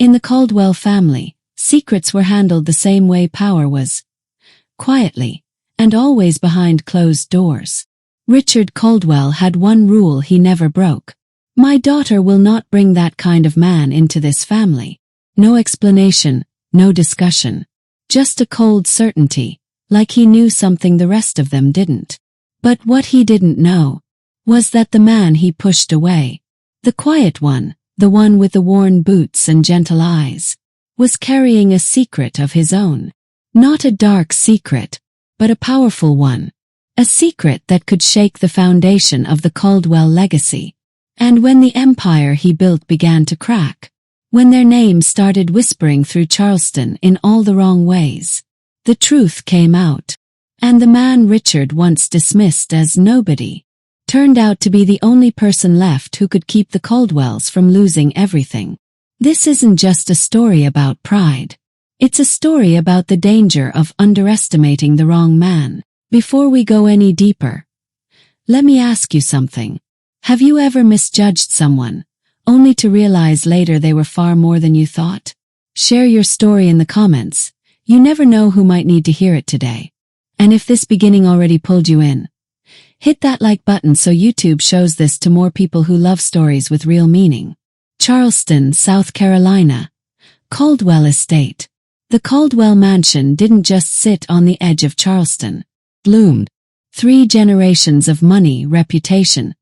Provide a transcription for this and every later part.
In the Caldwell family, secrets were handled the same way power was. Quietly, and always behind closed doors. Richard Caldwell had one rule he never broke. My daughter will not bring that kind of man into this family. No explanation, no discussion. Just a cold certainty, like he knew something the rest of them didn't. But what he didn't know was that the man he pushed away, the quiet one, the one with the worn boots and gentle eyes, was carrying a secret of his own. Not a dark secret, but a powerful one. A secret that could shake the foundation of the Caldwell legacy. And when the empire he built began to crack, when their names started whispering through Charleston in all the wrong ways, the truth came out. And the man Richard once dismissed as nobody turned out to be the only person left who could keep the Caldwells from losing everything. This isn't just a story about pride. It's a story about the danger of underestimating the wrong man. Before we go any deeper, let me ask you something. Have you ever misjudged someone, only to realize later they were far more than you thought? Share your story in the comments. You never know who might need to hear it today. And if this beginning already pulled you in, hit that like button so YouTube shows this to more people who love stories with real meaning. Charleston, South Carolina. Caldwell Estate. The Caldwell mansion didn't just sit on the edge of Charleston. Bloomed. 3 generations of money, reputation,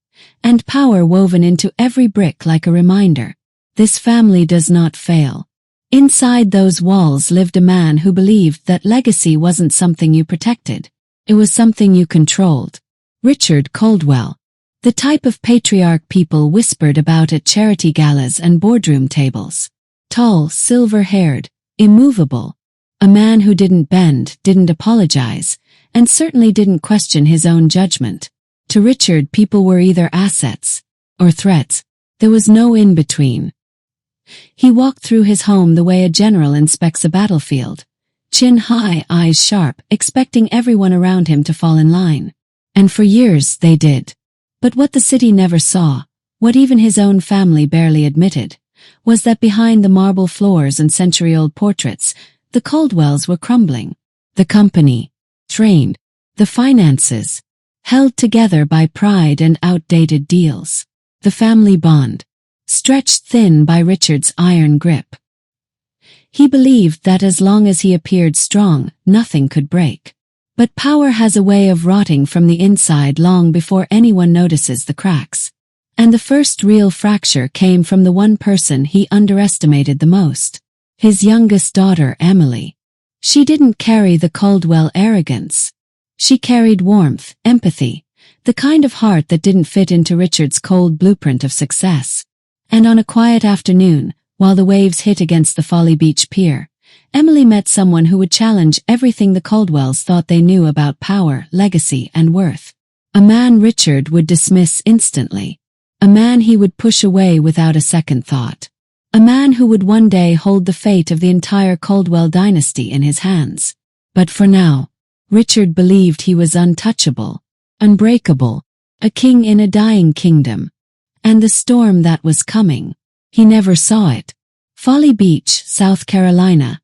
and power woven into every brick like a reminder. This family does not fail. Inside those walls lived a man who believed that legacy wasn't something you protected. It was something you controlled. Richard Caldwell. The type of patriarch people whispered about at charity galas and boardroom tables. Tall, silver-haired, immovable. A man who didn't bend, didn't apologize, and certainly didn't question his own judgment. To Richard, people were either assets or threats. There was no in-between. He walked through his home the way a general inspects a battlefield. Chin high, eyes sharp, expecting everyone around him to fall in line. And for years they did. But what the city never saw, what even his own family barely admitted, was that behind the marble floors and century-old portraits, the Caldwells were crumbling. The company, trained, the finances, held together by pride and outdated deals. The family bond, stretched thin by Richard's iron grip. He believed that as long as he appeared strong, nothing could break. But power has a way of rotting from the inside long before anyone notices the cracks. And the first real fracture came from the one person he underestimated the most. His youngest daughter, Emily. She didn't carry the Caldwell arrogance. She carried warmth, empathy, the kind of heart that didn't fit into Richard's cold blueprint of success. And on a quiet afternoon, while the waves hit against the Folly Beach pier, Emily met someone who would challenge everything the Caldwells thought they knew about power, legacy, and worth. A man Richard would dismiss instantly. A man he would push away without a second thought. A man who would one day hold the fate of the entire Caldwell dynasty in his hands. But for now, Richard believed he was untouchable, unbreakable, a king in a dying kingdom. And the storm that was coming, he never saw it. Folly Beach, South Carolina.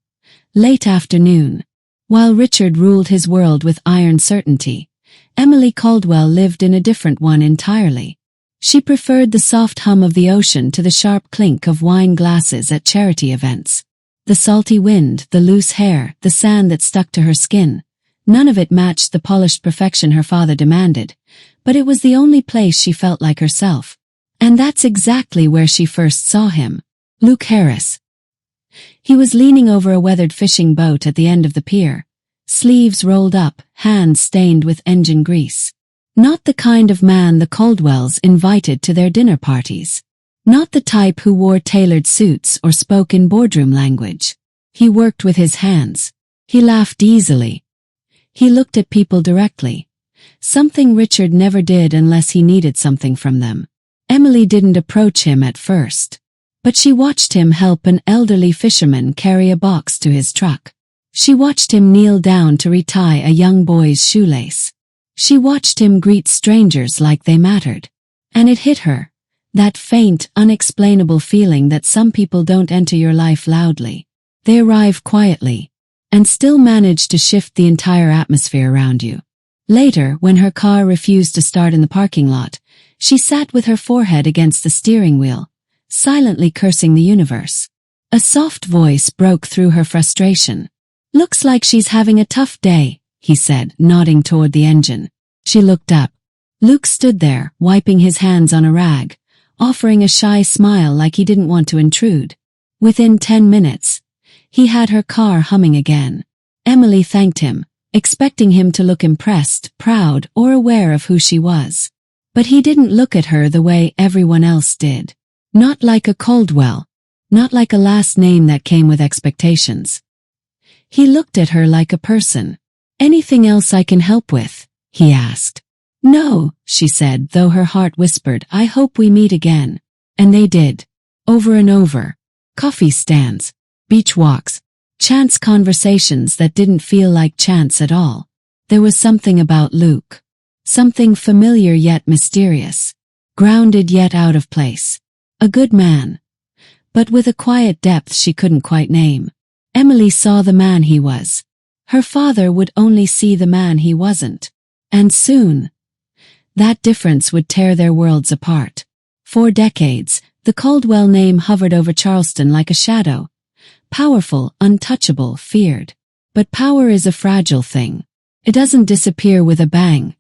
Late afternoon. While Richard ruled his world with iron certainty, Emily Caldwell lived in a different one entirely. She preferred the soft hum of the ocean to the sharp clink of wine glasses at charity events. The salty wind, the loose hair, the sand that stuck to her skin. None of it matched the polished perfection her father demanded, but it was the only place she felt like herself. And that's exactly where she first saw him. Luke Harris. He was leaning over a weathered fishing boat at the end of the pier, sleeves rolled up, hands stained with engine grease. Not the kind of man the Caldwells invited to their dinner parties. Not the type who wore tailored suits or spoke in boardroom language. He worked with his hands. He laughed easily. He looked at people directly. Something Richard never did unless he needed something from them. Emily didn't approach him at first, but she watched him help an elderly fisherman carry a box to his truck. She watched him kneel down to retie a young boy's shoelace. She watched him greet strangers like they mattered. And it hit her. That faint, unexplainable feeling that some people don't enter your life loudly. They arrive quietly, and still manage to shift the entire atmosphere around you. Later, when her car refused to start in the parking lot, she sat with her forehead against the steering wheel, silently cursing the universe. A soft voice broke through her frustration. "Looks like she's having a tough day," he said, nodding toward the engine. She looked up. Luke stood there, wiping his hands on a rag, offering a shy smile like he didn't want to intrude. Within 10 minutes, he had her car humming again. Emily thanked him, expecting him to look impressed, proud, or aware of who she was. But he didn't look at her the way everyone else did. Not like a Caldwell. Not like a last name that came with expectations. He looked at her like a person. "Anything else I can help with?" he asked. "No," she said, though her heart whispered, "I hope we meet again." And they did. Over and over. Coffee stands, beach walks, chance conversations that didn't feel like chance at all. There was something about Luke. Something familiar yet mysterious. Grounded yet out of place. A good man. But with a quiet depth she couldn't quite name. Emily saw the man he was. Her father would only see the man he wasn't. And soon, that difference would tear their worlds apart. For decades, the Caldwell name hovered over Charleston like a shadow. Powerful, untouchable, feared. But power is a fragile thing. It doesn't disappear with a bang.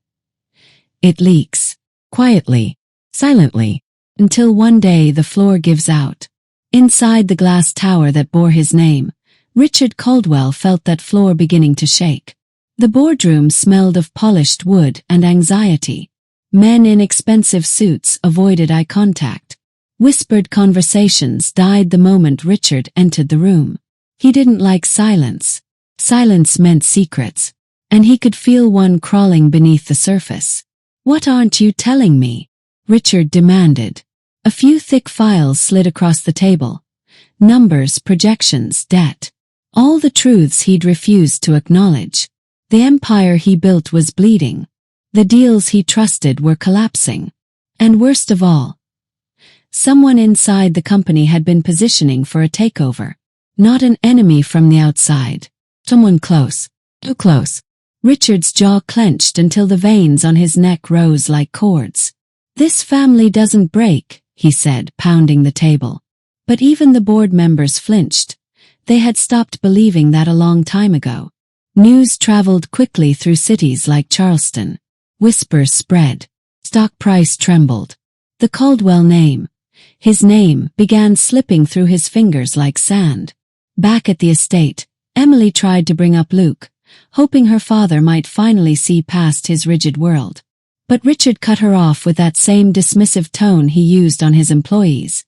It leaks. Quietly. Silently. Until one day the floor gives out. Inside the glass tower that bore his name, Richard Caldwell felt that floor beginning to shake. The boardroom smelled of polished wood and anxiety. Men in expensive suits avoided eye contact. Whispered conversations died the moment Richard entered the room. He didn't like silence. Silence meant secrets. And he could feel one crawling beneath the surface. "What aren't you telling me?" Richard demanded. A few thick files slid across the table. Numbers, projections, debt. All the truths he'd refused to acknowledge. The empire he built was bleeding. The deals he trusted were collapsing. And worst of all, someone inside the company had been positioning for a takeover. Not an enemy from the outside. Someone close. Too close. Richard's jaw clenched until the veins on his neck rose like cords. "This family doesn't break," he said, pounding the table. But even the board members flinched. They had stopped believing that a long time ago. News traveled quickly through cities like Charleston. Whispers spread. Stock price trembled. The Caldwell name, his name, began slipping through his fingers like sand. Back at the estate, Emily tried to bring up Luke, hoping her father might finally see past his rigid world. But Richard cut her off with that same dismissive tone he used on his employees.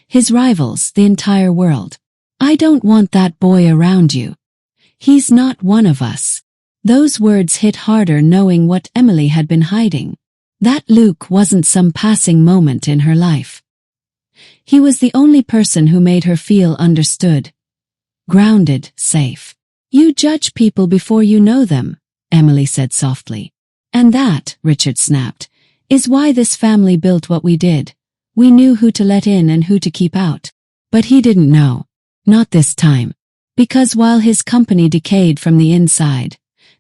His rivals, the entire world. "I don't want that boy around you. He's not one of us." Those words hit harder knowing what Emily had been hiding. That Luke wasn't some passing moment in her life. He was the only person who made her feel understood. Grounded, safe. "You judge people before you know them," Emily said softly. "And that," Richard snapped, "is why this family built what we did. We knew who to let in and who to keep out." But he didn't know. Not this time. Because while his company decayed from the inside,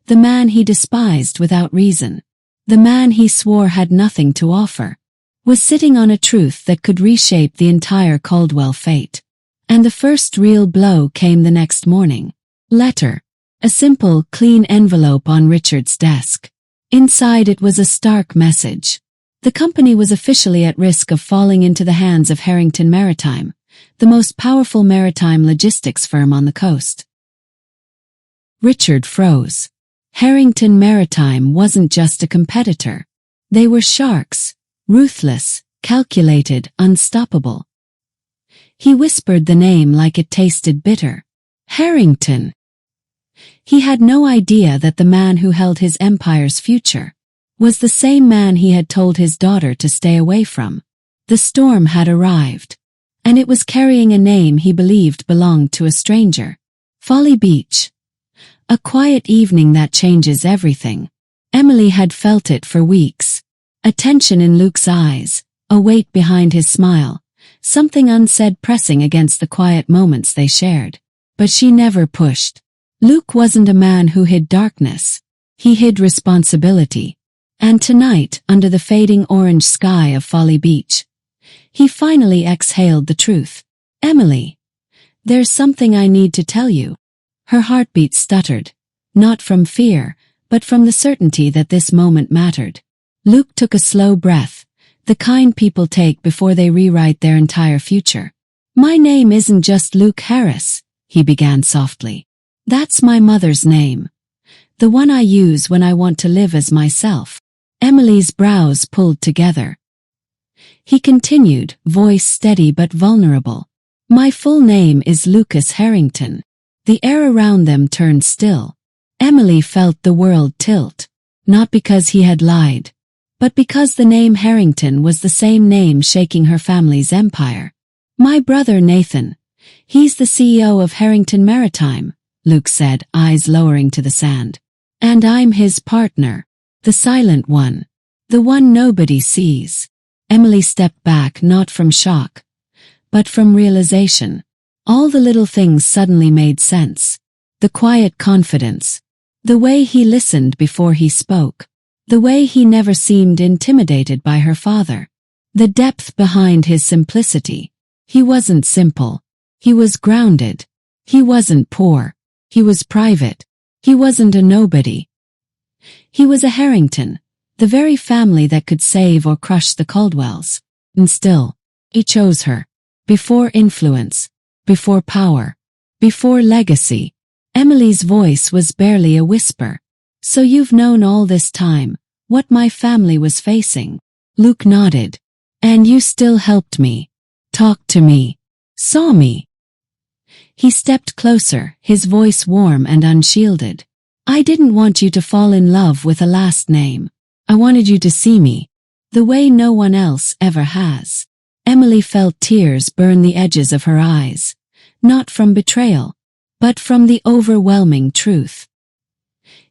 the man he despised without reason, the man he swore had nothing to offer, was sitting on a truth that could reshape the entire Caldwell fate. And the first real blow came the next morning. Letter. A simple, clean envelope on Richard's desk. Inside it was a stark message. The company was officially at risk of falling into the hands of Harrington Maritime, the most powerful maritime logistics firm on the coast. Richard froze. Harrington Maritime wasn't just a competitor. They were sharks, ruthless, calculated, unstoppable. He whispered the name like it tasted bitter. Harrington. He had no idea that the man who held his empire's future was the same man he had told his daughter to stay away from. The storm had arrived, and it was carrying a name he believed belonged to a stranger. Folly Beach. A quiet evening that changes everything. Emily had felt it for weeks. A tension in Luke's eyes, a weight behind his smile, something unsaid pressing against the quiet moments they shared. But she never pushed. Luke wasn't a man who hid darkness. He hid responsibility. And tonight, under the fading orange sky of Folly Beach, he finally exhaled the truth. Emily, there's something I need to tell you. Her heartbeat stuttered, not from fear, but from the certainty that this moment mattered. Luke took a slow breath, the kind people take before they rewrite their entire future. My name isn't just Luke Harris, he began softly. That's my mother's name. The one I use when I want to live as myself. Emily's brows pulled together. He continued, voice steady but vulnerable. My full name is Lucas Harrington. The air around them turned still. Emily felt the world tilt. Not because he had lied, but because the name Harrington was the same name shaking her family's empire. My brother Nathan. He's the CEO of Harrington Maritime, Luke said, eyes lowering to the sand. And I'm his partner. The silent one. The one nobody sees. Emily stepped back, not from shock, but from realization. All the little things suddenly made sense. The quiet confidence. The way he listened before he spoke. The way he never seemed intimidated by her father. The depth behind his simplicity. He wasn't simple. He was grounded. He wasn't poor. He was private. He wasn't a nobody. He was a Harrington, the very family that could save or crush the Caldwells. And still, he chose her. Before influence. Before power. Before legacy. Emily's voice was barely a whisper. So you've known all this time what my family was facing. Luke nodded. And you still helped me. Talked to me. Saw me. He stepped closer, his voice warm and unshielded. I didn't want you to fall in love with a last name. I wanted you to see me. The way no one else ever has. Emily felt tears burn the edges of her eyes. Not from betrayal, but from the overwhelming truth.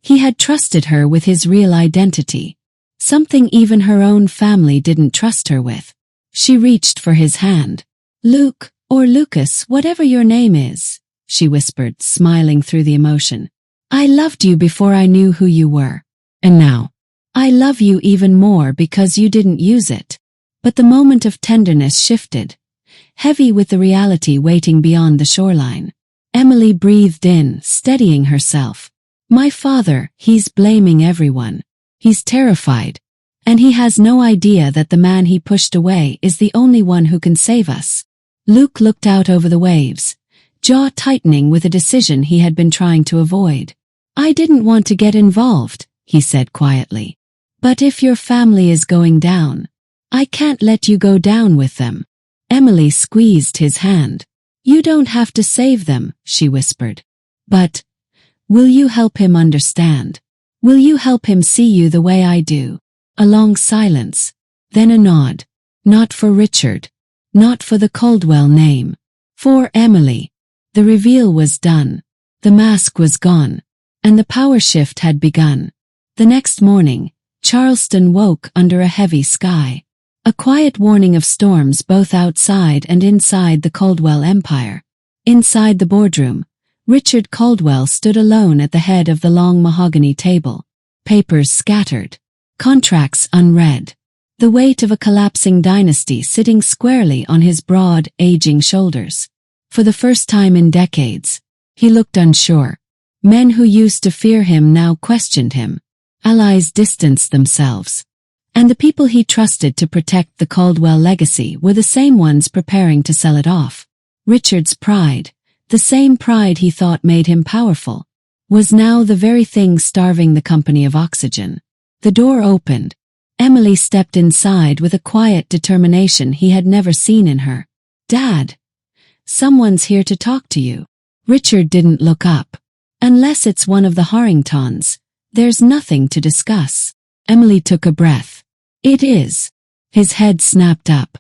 He had trusted her with his real identity. Something even her own family didn't trust her with. She reached for his hand. Luke, or Lucas, whatever your name is, she whispered, smiling through the emotion. I loved you before I knew who you were. And now, I love you even more because you didn't use it. But the moment of tenderness shifted, heavy with the reality waiting beyond the shoreline. Emily breathed in, steadying herself. My father, he's blaming everyone. He's terrified. And he has no idea that the man he pushed away is the only one who can save us. Luke looked out over the waves, jaw tightening with a decision he had been trying to avoid. I didn't want to get involved, he said quietly. But if your family is going down, I can't let you go down with them. Emily squeezed his hand. You don't have to save them, she whispered. But, will you help him understand? Will you help him see you the way I do? A long silence, then a nod. Not for Richard. Not for the Caldwell name. For Emily. The reveal was done. The mask was gone. And the power shift had begun. The next morning, Charleston woke under a heavy sky. A quiet warning of storms both outside and inside the Caldwell empire. Inside the boardroom, Richard Caldwell stood alone at the head of the long mahogany table. Papers scattered. Contracts unread. The weight of a collapsing dynasty sitting squarely on his broad, aging shoulders. For the first time in decades, he looked unsure. Men who used to fear him now questioned him. Allies distanced themselves. And the people he trusted to protect the Caldwell legacy were the same ones preparing to sell it off. Richard's pride, the same pride he thought made him powerful, was now the very thing starving the company of oxygen. The door opened. Emily stepped inside with a quiet determination he had never seen in her. Dad, someone's here to talk to you. Richard didn't look up. Unless it's one of the Harringtons, there's nothing to discuss. Emily took a breath. It is. His head snapped up.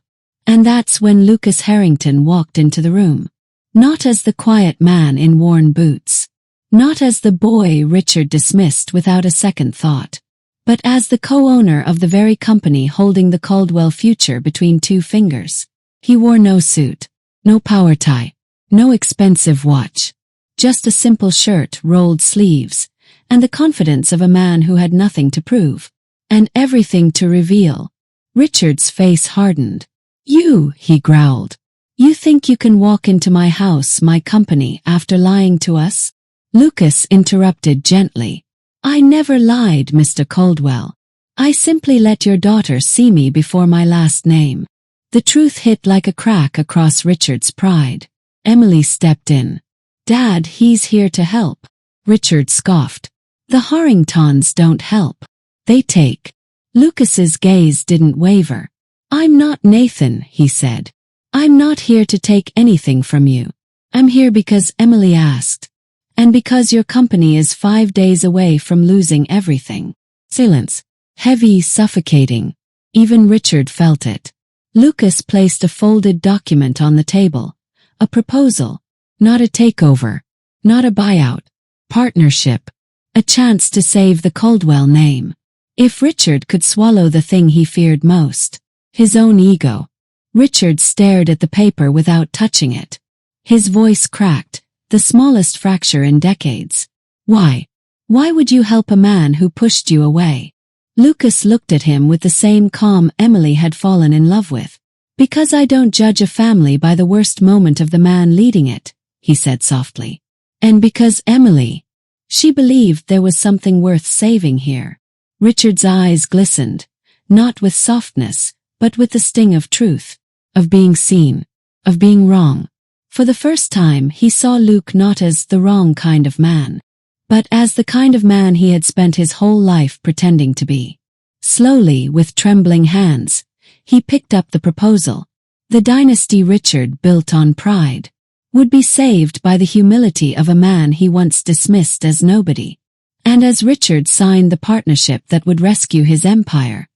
And that's when Lucas Harrington walked into the room. Not as the quiet man in worn boots. Not as the boy Richard dismissed without a second thought. but as the co-owner of the very company holding the Caldwell future between two fingers. He wore no suit, no power tie, no expensive watch, just a simple shirt, rolled sleeves, and the confidence of a man who had nothing to prove, and everything to reveal. Richard's face hardened. "You," he growled. "You think you can walk into my house, my company, after lying to us?" Lucas interrupted gently. "I never lied, Mr. Caldwell. I simply let your daughter see me before my last name." The truth hit like a crack across Richard's pride. Emily stepped in. "Dad, he's here to help." Richard scoffed. "The Harringtons don't help. They take." Lucas's gaze didn't waver. "I'm not Nathan," he said. "I'm not here to take anything from you. I'm here because Emily asked. And because your company is 5 days away from losing everything." Silence. Heavy, suffocating. Even Richard felt it. Lucas placed a folded document on the table. A proposal. Not a takeover. Not a buyout. Partnership. A chance to save the Caldwell name. If Richard could swallow the thing he feared most, his own ego. Richard stared at the paper without touching it. His voice cracked, the smallest fracture in decades. "Why? Why would you help a man who pushed you away?" Lucas looked at him with the same calm Emily had fallen in love with. "Because I don't judge a family by the worst moment of the man leading it," he said softly. "And because Emily, she believed there was something worth saving here." Richard's eyes glistened, not with softness, but with the sting of truth, of being seen, of being wrong. For the first time he saw Luke not as the wrong kind of man, but as the kind of man he had spent his whole life pretending to be. Slowly, with trembling hands, he picked up the proposal. The dynasty Richard built on pride would be saved by the humility of a man he once dismissed as nobody. And as Richard signed the partnership that would rescue his empire,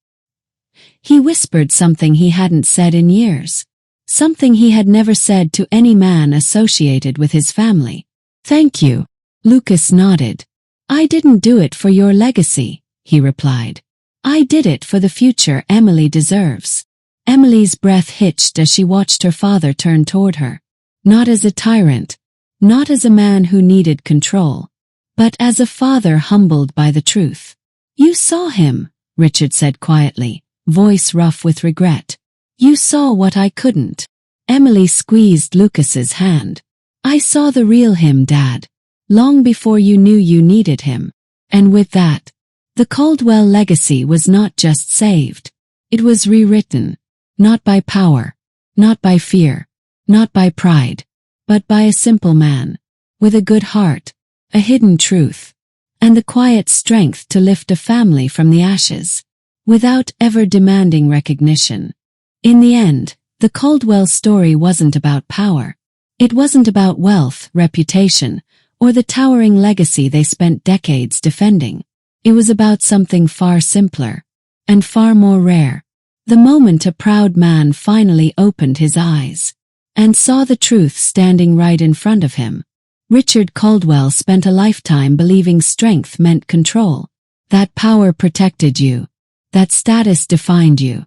he whispered something he hadn't said in years. Something he had never said to any man associated with his family. "Thank you." Lucas nodded. "I didn't do it for your legacy," he replied. "I did it for the future Emily deserves." Emily's breath hitched as she watched her father turn toward her. Not as a tyrant, not as a man who needed control, but as a father humbled by the truth. "You saw him," Richard said quietly, voice rough with regret. "You saw what I couldn't." Emily squeezed Lucas's hand. "I saw the real him, Dad, long before you knew you needed him." And with that, the Caldwell legacy was not just saved. It was rewritten, not by power, not by fear, not by pride, but by a simple man, with a good heart, a hidden truth, and the quiet strength to lift a family from the ashes, without ever demanding recognition. In the end, the Caldwell story wasn't about power. It wasn't about wealth, reputation, or the towering legacy they spent decades defending. It was about something far simpler, and far more rare. The moment a proud man finally opened his eyes, and saw the truth standing right in front of him. Richard Caldwell spent a lifetime believing strength meant control, that power protected you, that status defined you,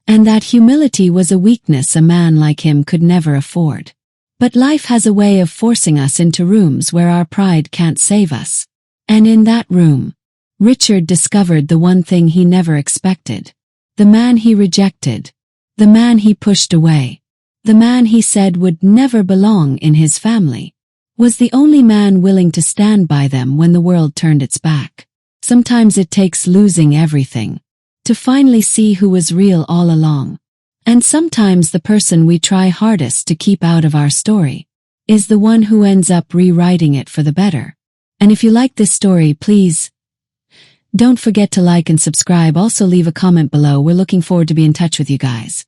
and that humility was a weakness a man like him could never afford. But life has a way of forcing us into rooms where our pride can't save us. And in that room, Richard discovered the one thing he never expected. The man he rejected, the man he pushed away, the man he said would never belong in his family, was the only man willing to stand by them when the world turned its back. Sometimes it takes losing everything to finally see who was real all along. And sometimes the person we try hardest to keep out of our story is the one who ends up rewriting it for the better. And if you like this story, please don't forget to like and subscribe. Also leave a comment below. We're looking forward to be in touch with you guys.